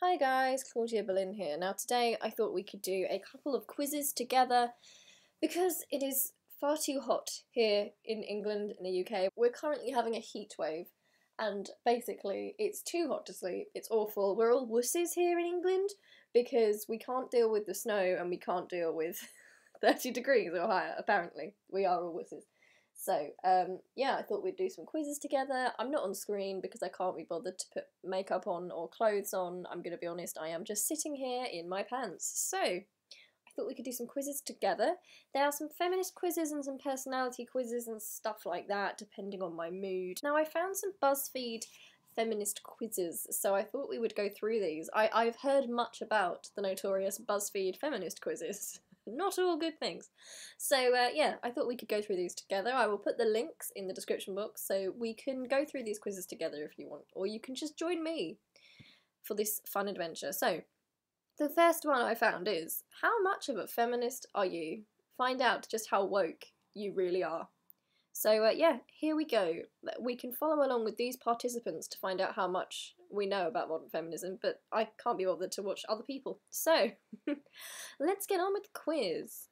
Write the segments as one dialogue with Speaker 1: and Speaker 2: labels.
Speaker 1: Hi guys, Claudia Boleyn here. Now today I thought we could do a couple of quizzes together because it is far too hot here in England, in the UK. We're currently having a heat wave and basically it's too hot to sleep, it's awful. We're all wusses here in England because we can't deal with the snow and we can't deal with 30 degrees or higher, apparently. We are all wusses. So, yeah, I thought we'd do some quizzes together. I'm not on screen because I can't be bothered to put makeup on or clothes on. I'm going to be honest, I am just sitting here in my pants. So, I thought we could do some quizzes together. There are some feminist quizzes and some personality quizzes and stuff like that, depending on my mood. Now, I found some BUZZFEED feminist quizzes, so I thought we would go through these. I've heard much about the notorious BuzzFeed feminist quizzes. Not all good things. So yeah, I thought we could go through these together. I will put the links in the description box so we can go through these quizzes together if you want, or you can just join me for this fun adventure. So, the first one I found is, how much of a feminist are you? Find out just how woke you really are. So yeah, here we go. We can follow along with these participants to find out how much we know about modern feminism, but I can't be bothered to watch other people. So, let's get on with the quiz.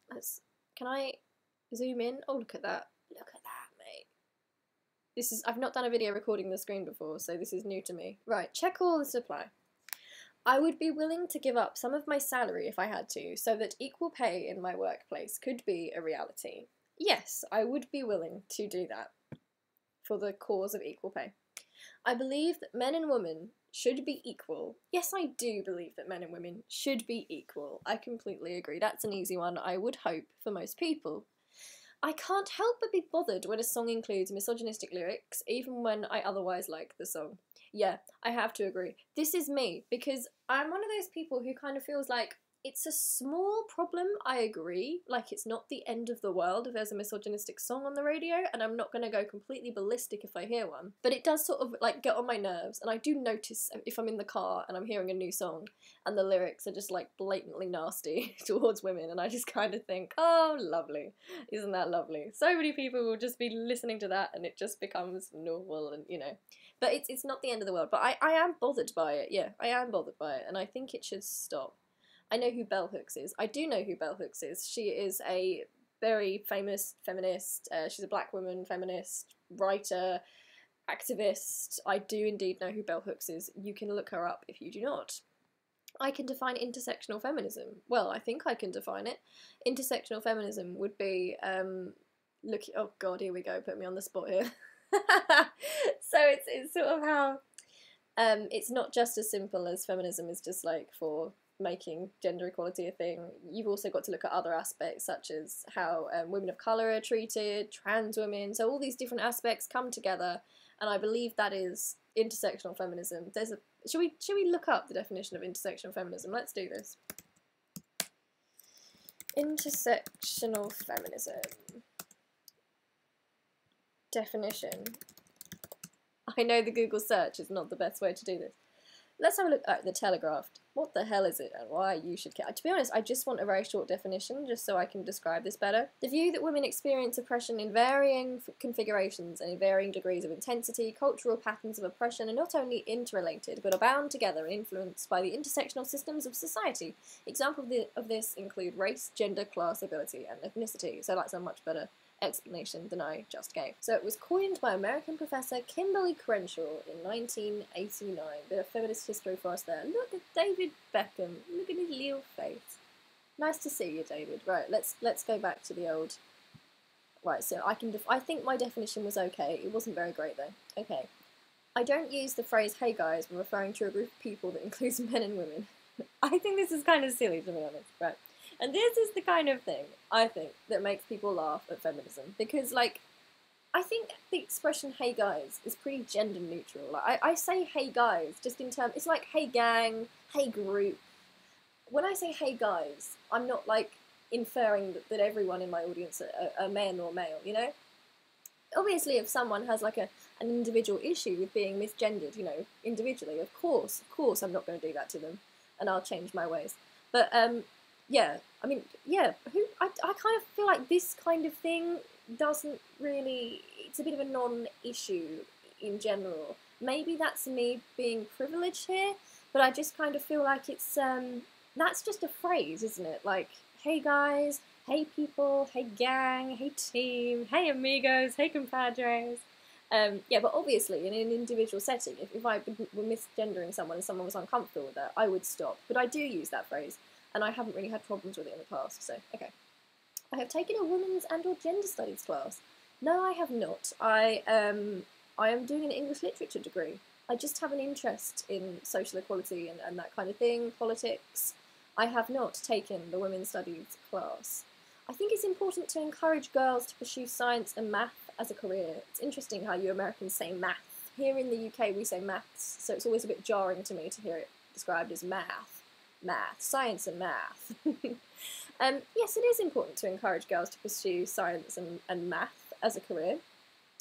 Speaker 1: Can I zoom in? Oh, look at that. Look at that, mate. I've not done a video recording the screen before, so this is new to me. Right, check all the supply. I would be willing to give up some of my salary if I had to, so that equal pay in my workplace could be a reality. Yes, I would be willing to do that for the cause of equal pay. I believe that men and women should be equal. Yes, I do believe that men and women should be equal. I completely agree. That's an easy one, I would hope, for most people. I can't help but be bothered when a song includes misogynistic lyrics, even when I otherwise like the song. Yeah, I have to agree. This is me, because I'm one of those people who kind of feels like it's a small problem, I agree. Like, it's not the end of the world if there's a misogynistic song on the radio, and I'm not going to go completely ballistic if I hear one. But it does sort of, like, get on my nerves, and I do notice if I'm in the car and I'm hearing a new song, and the lyrics are just, like, blatantly nasty towards women, and I just kind of think, oh, lovely. Isn't that lovely? So many people will just be listening to that, and it just becomes normal, and, you know. But it's not the end of the world. But I am bothered by it, yeah. I am bothered by it, and I think it should stop. I know who Bell Hooks is. I do know who Bell Hooks is. She is a very famous feminist. She's a black woman feminist, writer, activist. I do indeed know who Bell Hooks is. You can look her up if you do not. I can define intersectional feminism. Well, I think I can define it. Intersectional feminism would be, oh god, here we go, put me on the spot here. So it's sort of how, it's not just as simple as feminism is just like for making gender equality a thing. You've also got to look at other aspects such as how women of colour are treated, trans women, so all these different aspects come together, and I believe that is intersectional feminism. Should we look up the definition of intersectional feminism? Let's do this. Intersectional feminism. Definition. I know the Google search is not the best way to do this. Let's have a look at the Telegraph. What the hell is it and why you should care? To be honest, I just want a very short definition just so I can describe this better. The view that women experience oppression in varying configurations and in varying degrees of intensity, cultural patterns of oppression are not only interrelated but are bound together and influenced by the intersectional systems of society. Examples of this include race, gender, class, ability and ethnicity. So that's a much better explanation than I just gave. So it was coined by American professor Kimberly Crenshaw in 1989. Bit of feminist history for us there. Look at David Beckham. Look at his little face. Nice to see you, David. Right, let's go back to the old. Right, so I think my definition was okay. It wasn't very great though. Okay. I don't use the phrase "hey guys" when referring to a group of people that includes men and women. I think this is kind of silly, to be honest. Right. And this is the kind of thing, I think, that makes people laugh at feminism. Because, like, I think the expression "hey guys" is pretty gender neutral. Like, I say "hey guys" just in terms, it's like "hey gang," "hey group." When I say "hey guys," I'm not, like, inferring that everyone in my audience are men or male, you know? Obviously, if someone has, like, an individual issue with being misgendered, you know, individually, of course, I'm not going to do that to them. And I'll change my ways. But, yeah, I mean, yeah, I kind of feel like this kind of thing doesn't really, it's a bit of a non-issue in general. Maybe that's me being privileged here, but I just kind of feel like it's, that's just a phrase, isn't it? Like, hey guys, hey people, hey gang, hey team, hey amigos, hey compadres. Yeah, but obviously in an individual setting, if I were misgendering someone and someone was uncomfortable with that, I would stop. But I do use that phrase, and I haven't really had problems with it in the past, so, okay. I have taken a women's and or gender studies class. No, I have not. I am doing an English literature degree. I just have an interest in social equality and that kind of thing, politics. I have not taken the women's studies class. I think it's important to encourage girls to pursue science and math as a career. It's interesting how you Americans say math. Here in the UK we say maths, so it's always a bit jarring to me to hear it described as math. Math, science and math. Yes, it is important to encourage girls to pursue science and math as a career,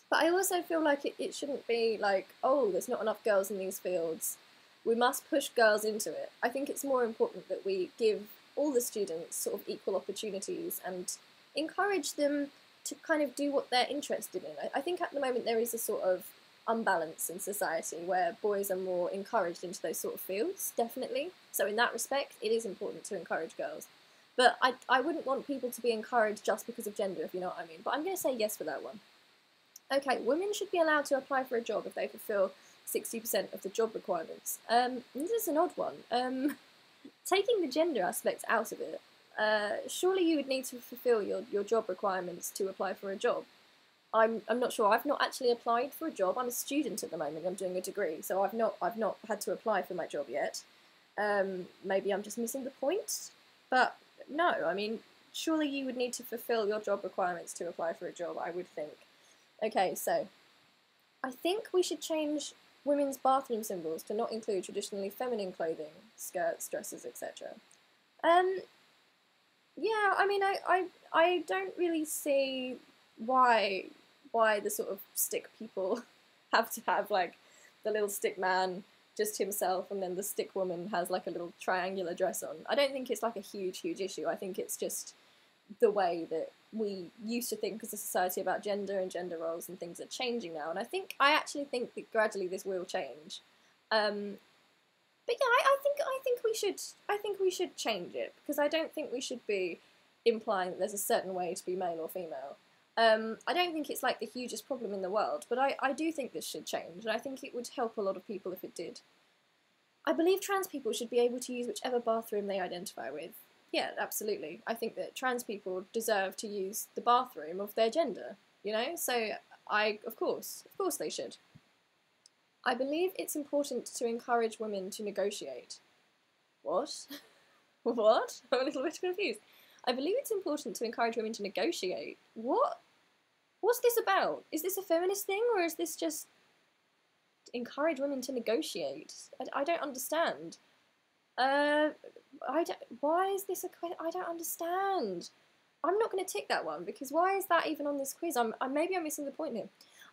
Speaker 1: but I also feel like it shouldn't be like, oh, there's not enough girls in these fields, we must push girls into it. I think it's more important that we give all the students sort of equal opportunities and encourage them to kind of do what they're interested in. I think at the moment there is a sort of unbalance in society where boys are more encouraged into those sort of fields, definitely. So in that respect, it is important to encourage girls. But I wouldn't want people to be encouraged just because of gender, if you know what I mean. But I'm going to say yes for that one. Okay, women should be allowed to apply for a job if they fulfil 60% of the job requirements. This is an odd one. Taking the gender aspect out of it, surely you would need to fulfil your job requirements to apply for a job. I'm not sure. I've not actually applied for a job. I'm a student at the moment. I'm doing a degree, so I've not had to apply for my job yet. Maybe I'm just missing the point, but no. I mean, surely you would need to fulfil your job requirements to apply for a job, I would think. Okay, so I think we should change women's bathroom symbols to not include traditionally feminine clothing, skirts, dresses, etc. Yeah, I mean, I don't really see why the sort of stick people have to have like the little stick man just himself and then the stick woman has like a little triangular dress on. I don't think it's like a huge issue. I think it's just the way that we used to think as a society about gender and gender roles, and things are changing now, and I actually think that gradually this will change. But yeah, I think we should change it, because I don't think we should be implying that there's a certain way to be male or female. I don't think it's like the hugest problem in the world, but I do think this should change, and I think it would help a lot of people if it did. I believe trans people should be able to use whichever bathroom they identify with. Yeah, absolutely. I think that trans people deserve to use the bathroom of their gender, you know? So, of course they should. I believe it's important to encourage women to negotiate. What? What? I'm a little bit confused. I believe it's important to encourage women to negotiate. What? What's this about? Is this a feminist thing, or is this just encourage women to negotiate? I don't understand. Why is this a question? I don't understand. I'm not going to tick that one, because why is that even on this quiz? Maybe I'm missing the point here.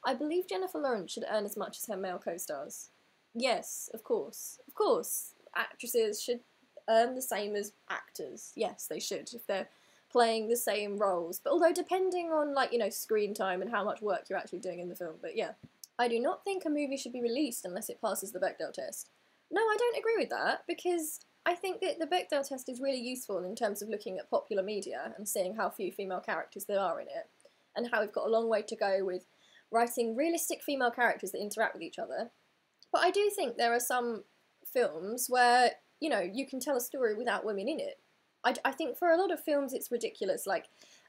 Speaker 1: I believe Jennifer Lawrence should earn as much as her male co-stars. Yes, of course. Of course. Actresses should earn the same as actors. Yes, they should, if they're playing the same roles. But although depending on, like, you know, screen time and how much work you're actually doing in the film. But yeah. I do not think a movie should be released unless it passes the Bechdel test. No, I don't agree with that, because I think that the Bechdel test is really useful in terms of looking at popular media and seeing how few female characters there are in it, and how we've got a long way to go with writing realistic female characters that interact with each other. But I do think there are some films where, you know, you can tell a story without women in it. I think for a lot of films it's ridiculous, like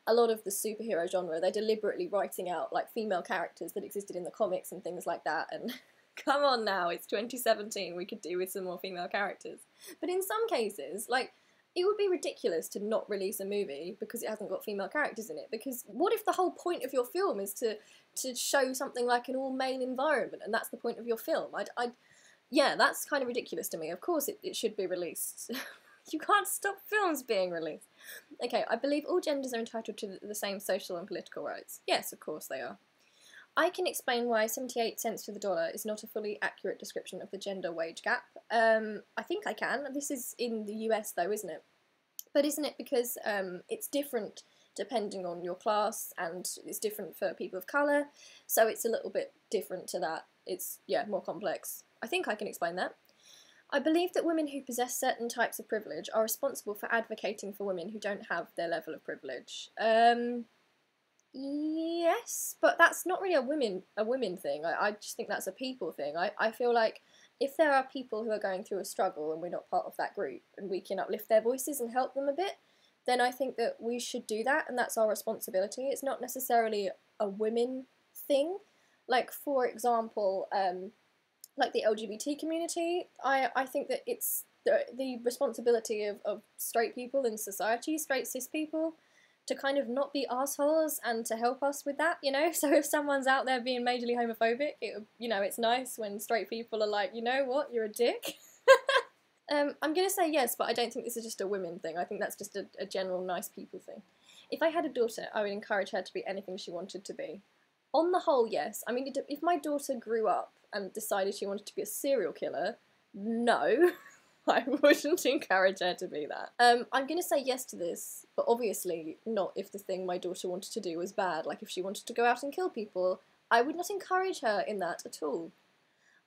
Speaker 1: a lot of the superhero genre, they're deliberately writing out like female characters that existed in the comics and things like that, and come on now, it's 2017, we could do with some more female characters. But in some cases, like, it would be ridiculous to not release a movie because it hasn't got female characters in it, because what if the whole point of your film is to show something like an all-male environment, and that's the point of your film? Yeah, that's kind of ridiculous to me. Of course it should be released. You can't stop films being released. Okay, I believe all genders are entitled to the same social and political rights. Yes, of course they are. I can explain why 78 cents to the dollar is not a fully accurate description of the gender wage gap. I think I can. This is in the US though, isn't it? But isn't it because it's different depending on your class, and it's different for people of colour, so it's a little bit different to that. It's, yeah, more complex. I think I can explain that. I believe that women who possess certain types of privilege are responsible for advocating for women who don't have their level of privilege. Yes, but that's not really a women thing. I just think that's a people thing. I feel like if there are people who are going through a struggle and we're not part of that group and we can uplift their voices and help them a bit, then I think that we should do that, and that's our responsibility. It's not necessarily a women thing. Like, for example, like the LGBT community, I think that it's the responsibility of straight people in society, straight cis people, to kind of not be assholes and to help us with that, you know? So if someone's out there being majorly homophobic, it's nice when straight people are like, you know what, you're a dick. I'm going to say yes, but I don't think this is just a women thing. I think that's just a general nice people thing. If I had a daughter, I would encourage her to be anything she wanted to be. On the whole, yes. I mean, if my daughter grew up and decided she wanted to be a serial killer, no, I wouldn't encourage her to be that. I'm going to say yes to this, but obviously not if the thing my daughter wanted to do was bad. Like, if she wanted to go out and kill people, I would not encourage her in that at all.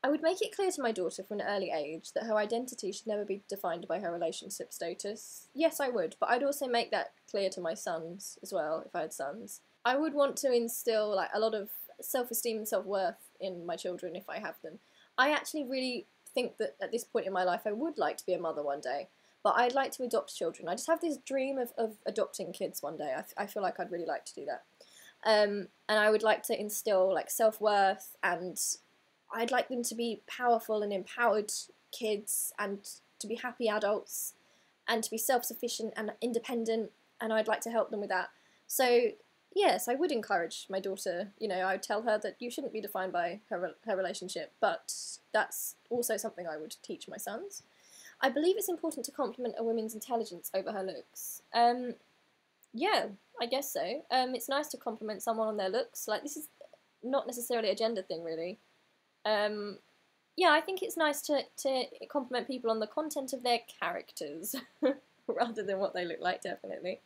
Speaker 1: I would make it clear to my daughter from an early age that her identity should never be defined by her relationship status. Yes, I would, but I'd also make that clear to my sons as well, if I had sons. I would want to instill like a lot of self-esteem and self-worth in my children if I have them. I actually really think that at this point in my life I would like to be a mother one day, but I'd like to adopt children. I just have this dream of adopting kids one day. I feel like I'd really like to do that. And I would like to instill like self-worth, and I'd like them to be powerful and empowered kids and to be happy adults and to be self-sufficient and independent, and I'd like to help them with that. So yes, I would encourage my daughter, I would tell her that you shouldn't be defined by her relationship, but that's also something I would teach my sons. I believe it's important to compliment a woman's intelligence over her looks. Yeah, I guess so. It's nice to compliment someone on their looks. Like, this is not necessarily a gender thing, really. Yeah, I think it's nice to compliment people on the content of their characters rather than what they look like, definitely.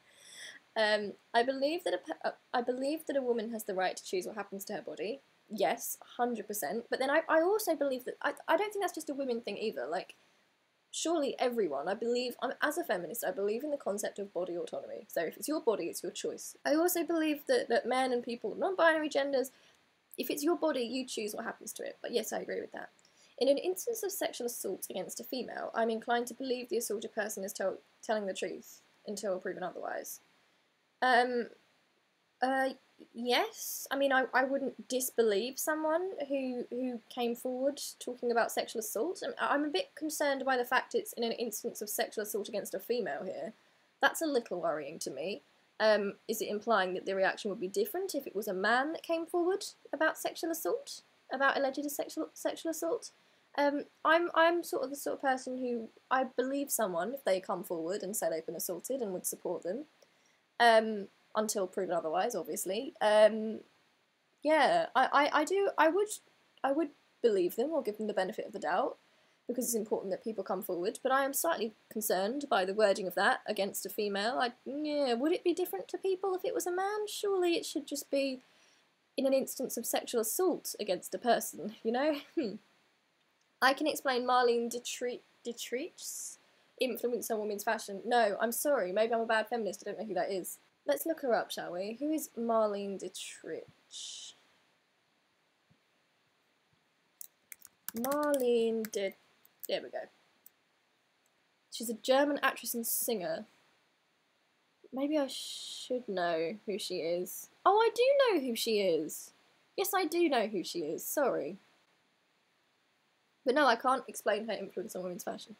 Speaker 1: I believe that a woman has the right to choose what happens to her body. Yes, 100%. But then I also believe that I don't think that's just a women thing either. Like, surely everyone, as a feminist, I believe in the concept of body autonomy. So if it's your body, it's your choice. I also believe that men and people, non-binary genders, if it's your body, you choose what happens to it. But yes, I agree with that. In an instance of sexual assault against a female, I'm inclined to believe the assaulted person is telling the truth until proven otherwise. Yes. I mean, I wouldn't disbelieve someone who came forward talking about sexual assault. I'm a bit concerned by the fact it's in an instance of sexual assault against a female here. That's a little worrying to me. Is it implying that the reaction would be different if it was a man that came forward about sexual assault? About alleged sexual assault? I'm sort of the sort of person who, I believe someone if they come forward and say they've been assaulted and would support them. Until proven otherwise, obviously. Yeah, I would believe them or give them the benefit of the doubt, because it's important that people come forward, but I am slightly concerned by the wording of that against a female. Would it be different to people if it was a man? Surely it should just be in an instance of sexual assault against a person, I can explain Marlene Dietrich's influence on women's fashion. No, I'm sorry, maybe I'm a bad feminist, I don't know who that is. Let's look her up, shall we? Who is Marlene Dietrich? There we go. She's a German actress and singer. Maybe I should know who she is. Oh, I do know who she is. Yes, I do know who she is. Sorry. But no, I can't explain her influence on women's fashion.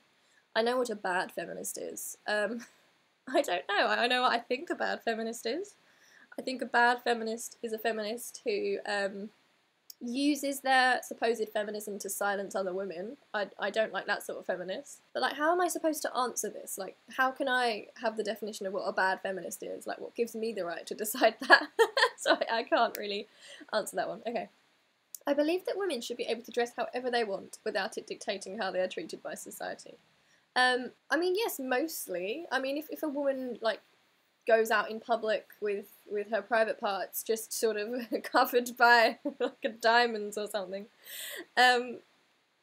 Speaker 1: I know what a bad feminist is. I don't know. I know what I think a bad feminist is. I think a bad feminist is a feminist who uses their supposed feminism to silence other women. I don't like that sort of feminist. But, like, how am I supposed to answer this? Like, how can I have the definition of what a bad feminist is? Like, what gives me the right to decide that? So I can't really answer that one. Okay. I believe that women should be able to dress however they want without it dictating how they are treated by society. I mean, yes, mostly. I mean, if a woman, like, goes out in public with her private parts just sort of covered by, like, diamonds or something,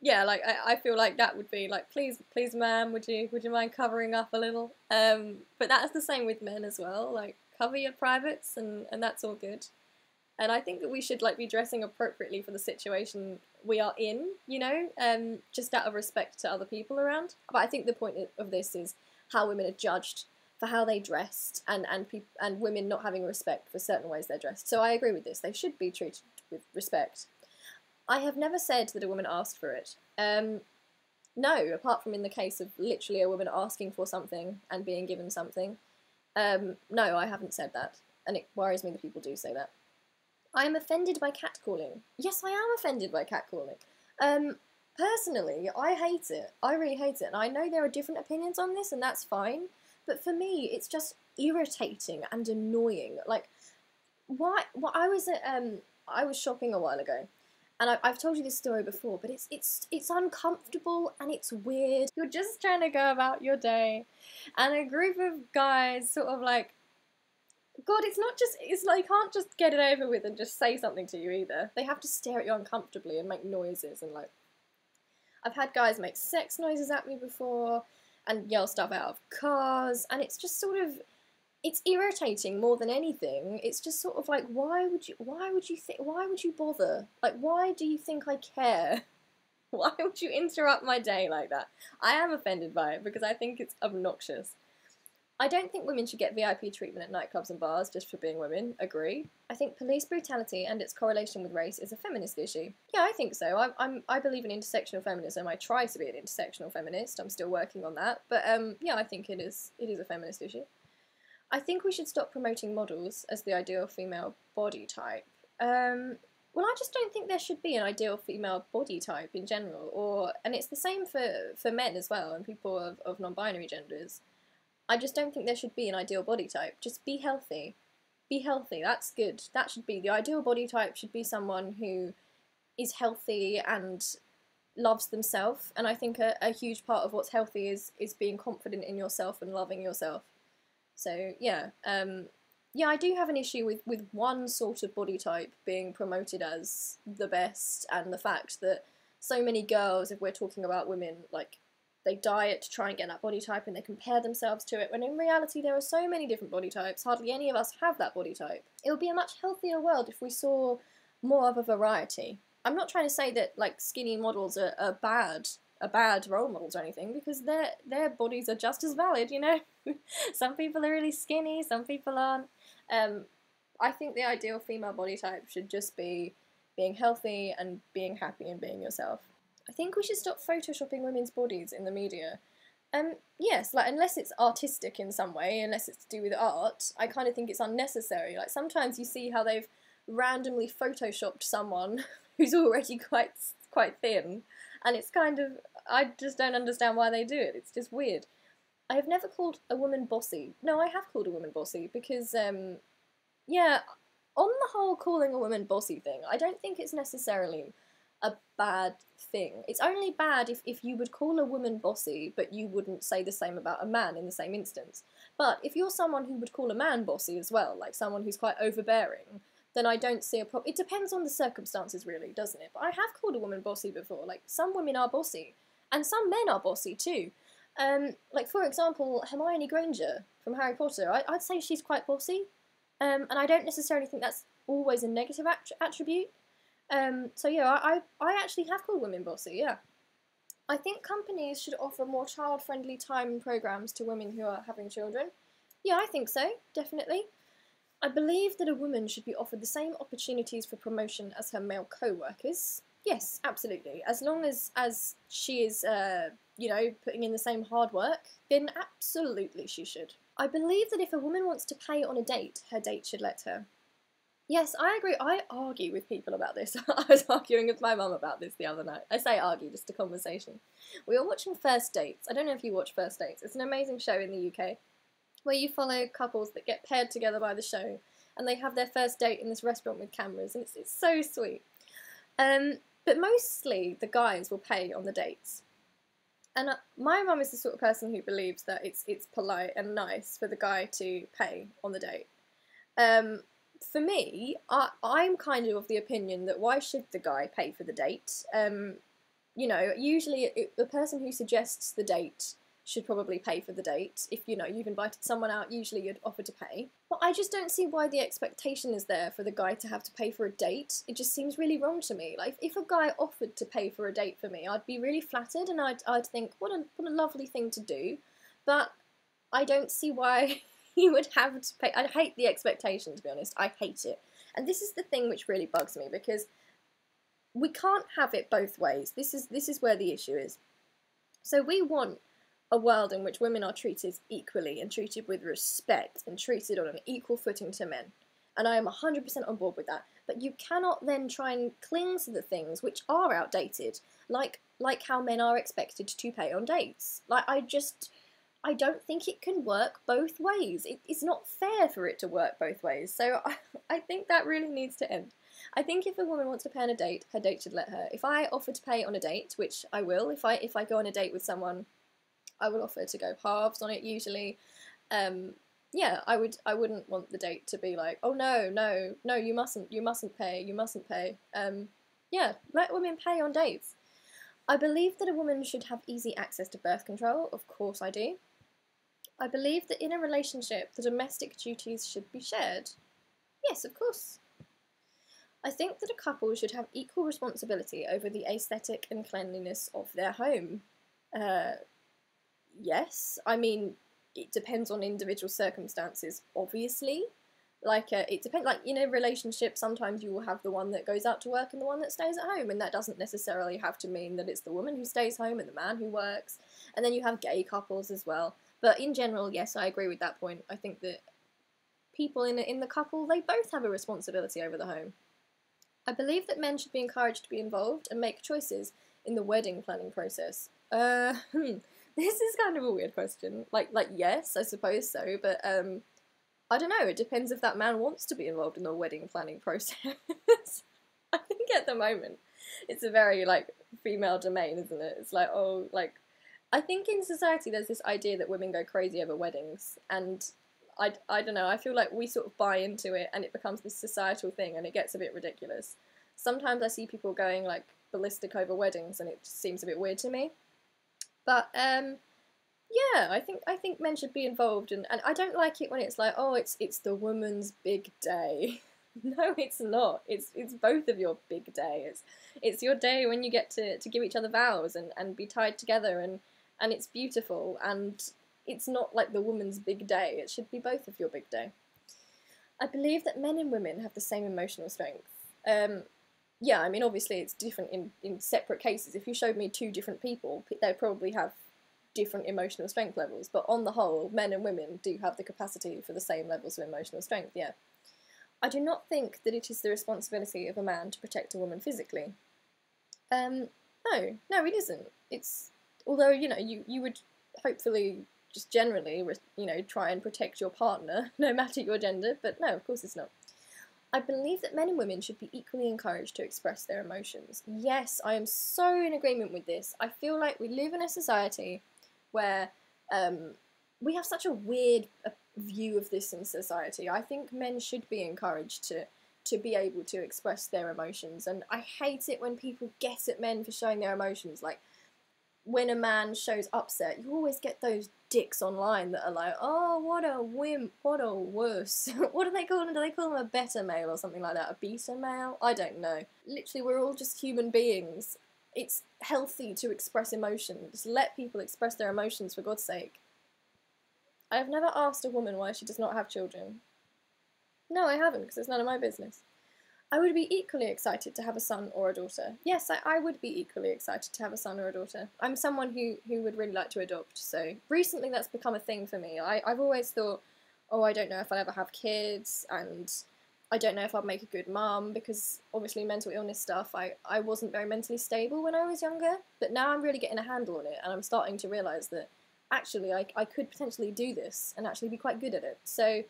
Speaker 1: yeah, like I feel like that would be like, please, please, ma'am, would you mind covering up a little? But that's the same with men as well. Like, cover your privates, and that's all good. And I think that we should like be dressing appropriately for the situation we are in, you know, just out of respect to other people around. But I think the point of this is how women are judged for how they dressed, and women not having respect for certain ways they're dressed. So I agree with this. They should be treated with respect. I have never said that a woman asked for it. No, apart from in the case of literally a woman asking for something and being given something. No, I haven't said that, and it worries me that people do say that. I am offended by catcalling. Yes, I am offended by catcalling. Personally, I hate it. I really hate it, and I know there are different opinions on this, and that's fine. But for me, it's just irritating and annoying. Like, why? Well, I was shopping a while ago, and I've told you this story before, but it's uncomfortable and it's weird. You're just trying to go about your day, and a group of guys sort of like, God, it's like, you can't just get it over with and just say something to you either. They have to stare at you uncomfortably and make noises, and like, I've had guys make sex noises at me before and yell stuff out of cars, and it's just sort of, it's irritating more than anything. It's just sort of like, why would you bother? Like, why do you think I care? Why would you interrupt my day like that? I am offended by it because I think it's obnoxious. I don't think women should get VIP treatment at nightclubs and bars just for being women. Agree. I think police brutality and its correlation with race is a feminist issue. Yeah, I think so. I believe in intersectional feminism. I try to be an intersectional feminist. I'm still working on that. But yeah, I think it is a feminist issue. I think we should stop promoting models as the ideal female body type. Well, I just don't think there should be an ideal female body type in general, and it's the same for men as well, and people of non-binary genders. I just don't think there should be an ideal body type. Just be healthy. Be healthy, that's good. That should be, the ideal body type should be someone who is healthy and loves themselves, and I think a huge part of what's healthy is being confident in yourself and loving yourself. So, yeah, yeah, I do have an issue with one sort of body type being promoted as the best, and the fact that so many girls, if we're talking about women, like, they diet to try and get that body type and they compare themselves to it, when in reality there are so many different body types, hardly any of us have that body type. It would be a much healthier world if we saw more of a variety. I'm not trying to say that, like, skinny models are bad role models or anything, because their bodies are just as valid, you know? Some people are really skinny, some people aren't. I think the ideal female body type should just be being healthy and being happy and being yourself. I think we should stop photoshopping women's bodies in the media. Yes, like, unless it's artistic in some way, unless it's to do with art, I kind of think it's unnecessary. Like, sometimes you see how they've randomly photoshopped someone who's already quite thin, and it's kind of, I just don't understand why they do it. It's just weird. I have never called a woman bossy. No, I have called a woman bossy because, yeah, on the whole, calling a woman bossy thing, I don't think it's necessarily a bad thing. It's only bad if you would call a woman bossy, but you wouldn't say the same about a man in the same instance. But if you're someone who would call a man bossy as well, like someone who's quite overbearing, then I don't see a problem. It depends on the circumstances, really, doesn't it? But I have called a woman bossy before. Like, some women are bossy, and some men are bossy too. Like, for example, Hermione Granger from Harry Potter, I'd say she's quite bossy, and I don't necessarily think that's always a negative attribute. So yeah, I actually have called women bossy, yeah. I think companies should offer more child-friendly time programs to women who are having children. Yeah, I think so, definitely. I believe that a woman should be offered the same opportunities for promotion as her male co-workers. Yes, absolutely. As long as she is, you know, putting in the same hard work, then absolutely she should. I believe that if a woman wants to pay on a date, her date should let her. Yes, I agree. I argue with people about this. I was arguing with my mum about this the other night. I say argue, just a conversation. We were watching First Dates. I don't know if you watch First Dates. It's an amazing show in the UK where you follow couples that get paired together by the show, and they have their first date in this restaurant with cameras, and it's so sweet. But mostly the guys will pay on the dates. And my mum is the sort of person who believes that it's polite and nice for the guy to pay on the date. For me, I'm kind of the opinion that why should the guy pay for the date? You know, usually the person who suggests the date should probably pay for the date. If, you know, you've invited someone out, usually you'd offer to pay. But I just don't see why the expectation is there for the guy to have to pay for a date. It just seems really wrong to me. Like, if a guy offered to pay for a date for me, I'd be really flattered, and I'd think, what a lovely thing to do. But I don't see why he would have to pay. I hate the expectation, to be honest. I hate it. And this is the thing which really bugs me, because we can't have it both ways. This is where the issue is. So we want a world in which women are treated equally and treated with respect and treated on an equal footing to men. And I am 100% on board with that. But you cannot then try and cling to the things which are outdated, like how men are expected to pay on dates. Like, I don't think it can work both ways. It's not fair for it to work both ways. So I think that really needs to end. I think if a woman wants to pay on a date, her date should let her. If I offer to pay on a date, which I will, if I go on a date with someone, I will offer to go halves on it usually. Yeah, I wouldn't want the date to be like, oh no, you mustn't pay. Yeah, let women pay on dates. I believe that a woman should have easy access to birth control. Of course I do. I believe that in a relationship, the domestic duties should be shared. Yes, of course. I think that a couple should have equal responsibility over the aesthetic and cleanliness of their home. Yes, I mean, it depends on individual circumstances, obviously. Like, it depends, like, in a relationship, sometimes you will have the one that goes out to work and the one that stays at home, and that doesn't necessarily have to mean that it's the woman who stays home and the man who works. And then you have gay couples as well. But in general, yes, I agree with that point. I think that people in the couple, they both have a responsibility over the home. I believe that men should be encouraged to be involved and make choices in the wedding planning process. This is kind of a weird question. Like yes, I suppose so, but I don't know. It depends if that man wants to be involved in the wedding planning process. I think at the moment it's a very, like, female domain, isn't it? It's like, oh, like, I think in society there's this idea that women go crazy over weddings, and I don't know, I feel like we sort of buy into it and it becomes this societal thing and it gets a bit ridiculous. Sometimes I see people going, like, ballistic over weddings and it just seems a bit weird to me. But, yeah, I think men should be involved, and I don't like it when it's like, oh, it's the woman's big day. No, it's not. It's both of your big day. It's your day when you get to give each other vows and be tied together, and it's beautiful, and it's not like the woman's big day. It should be both of your big day. I believe that men and women have the same emotional strength. Yeah, I mean, obviously it's different in separate cases. If you showed me two different people, they'd probably have different emotional strength levels, but on the whole, men and women do have the capacity for the same levels of emotional strength, yeah. I do not think that it is the responsibility of a man to protect a woman physically. No, it isn't. It's, although, you know, you would hopefully just generally, you know, try and protect your partner, no matter your gender, but no, of course it's not. I believe that men and women should be equally encouraged to express their emotions. Yes, I am so in agreement with this. I feel like we live in a society where we have such a weird view of this in society. I think men should be encouraged to be able to express their emotions, and I hate it when people get at men for showing their emotions. Like, when a man shows upset, you always get those dicks online that are like, oh, what a wimp, what a wuss. What do they call him? Do they call him a beta male or something like that? A beta male? I don't know. Literally, we're all just human beings. It's healthy to express emotion. Just let people express their emotions, for God's sake. I have never asked a woman why she does not have children. No, I haven't, because it's none of my business. I would be equally excited to have a son or a daughter. Yes, I would be equally excited to have a son or a daughter. I'm someone who would really like to adopt, so recently that's become a thing for me. I've always thought, oh, I don't know if I'll ever have kids, and I don't know if I'll make a good mum, because obviously mental illness stuff, I wasn't very mentally stable when I was younger, but now I'm really getting a handle on it, and I'm starting to realise that actually I could potentially do this and actually be quite good at it. So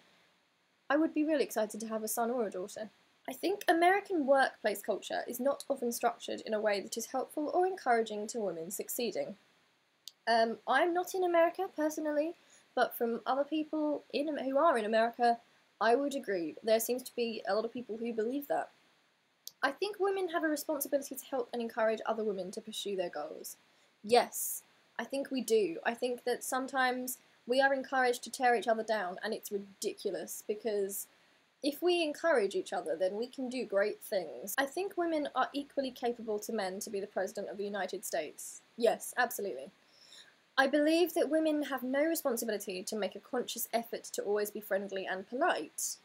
Speaker 1: I would be really excited to have a son or a daughter. I think American workplace culture is not often structured in a way that is helpful or encouraging to women succeeding. I'm not in America personally, but from other people who are in America, I would agree. There seems to be a lot of people who believe that. I think women have a responsibility to help and encourage other women to pursue their goals. Yes, I think we do. I think that sometimes we are encouraged to tear each other down, and it's ridiculous because if we encourage each other, then we can do great things. I think women are equally capable to men to be the President of the United States. Yes, absolutely. I believe that women have no responsibility to make a conscious effort to always be friendly and polite.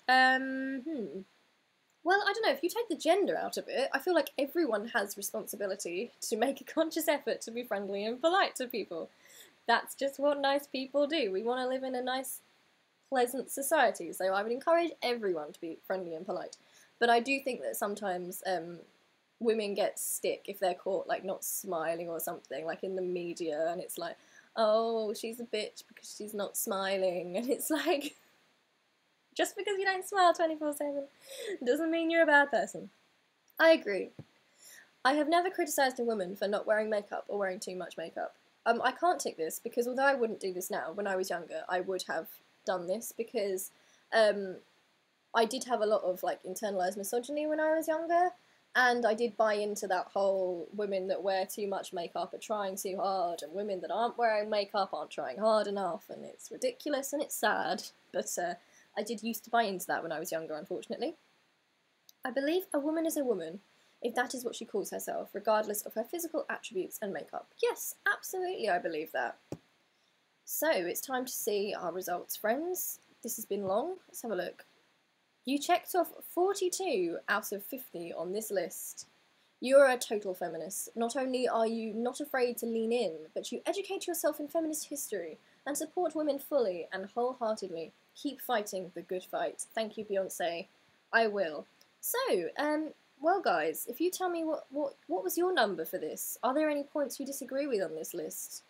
Speaker 1: Well, I don't know, if you take the gender out of it, I feel like everyone has responsibility to make a conscious effort to be friendly and polite to people. That's just what nice people do. We want to live in a nice, pleasant society, so I would encourage everyone to be friendly and polite. But I do think that sometimes women get stick if they're caught like not smiling or something, like in the media, and it's like, oh, she's a bitch because she's not smiling, and it's like, just because you don't smile 24/7 doesn't mean you're a bad person. I agree. I have never criticised a woman for not wearing makeup or wearing too much makeup. I can't tick this because although I wouldn't do this now, when I was younger I would have done this because I did have a lot of like internalised misogyny when I was younger, and I did buy into that whole women that wear too much makeup are trying too hard, and women that aren't wearing makeup aren't trying hard enough, and it's ridiculous and it's sad, but I did used to buy into that when I was younger, unfortunately. I believe a woman is a woman if that is what she calls herself, regardless of her physical attributes and makeup. Yes, absolutely, I believe that. So, it's time to see our results, friends. This has been long. Let's have a look. You checked off 42 out of 50 on this list. You are a total feminist. Not only are you not afraid to lean in, but you educate yourself in feminist history and support women fully and wholeheartedly. Keep fighting the good fight. Thank you, Beyonce. I will. So, well guys, if you tell me what was your number for this? Are there any points you disagree with on this list?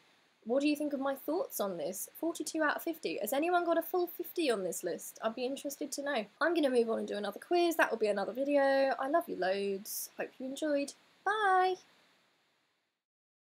Speaker 1: What do you think of my thoughts on this? 42 out of 50. Has anyone got a full 50 on this list? I'd be interested to know. I'm going to move on and do another quiz. That will be another video. I love you loads. Hope you enjoyed. Bye!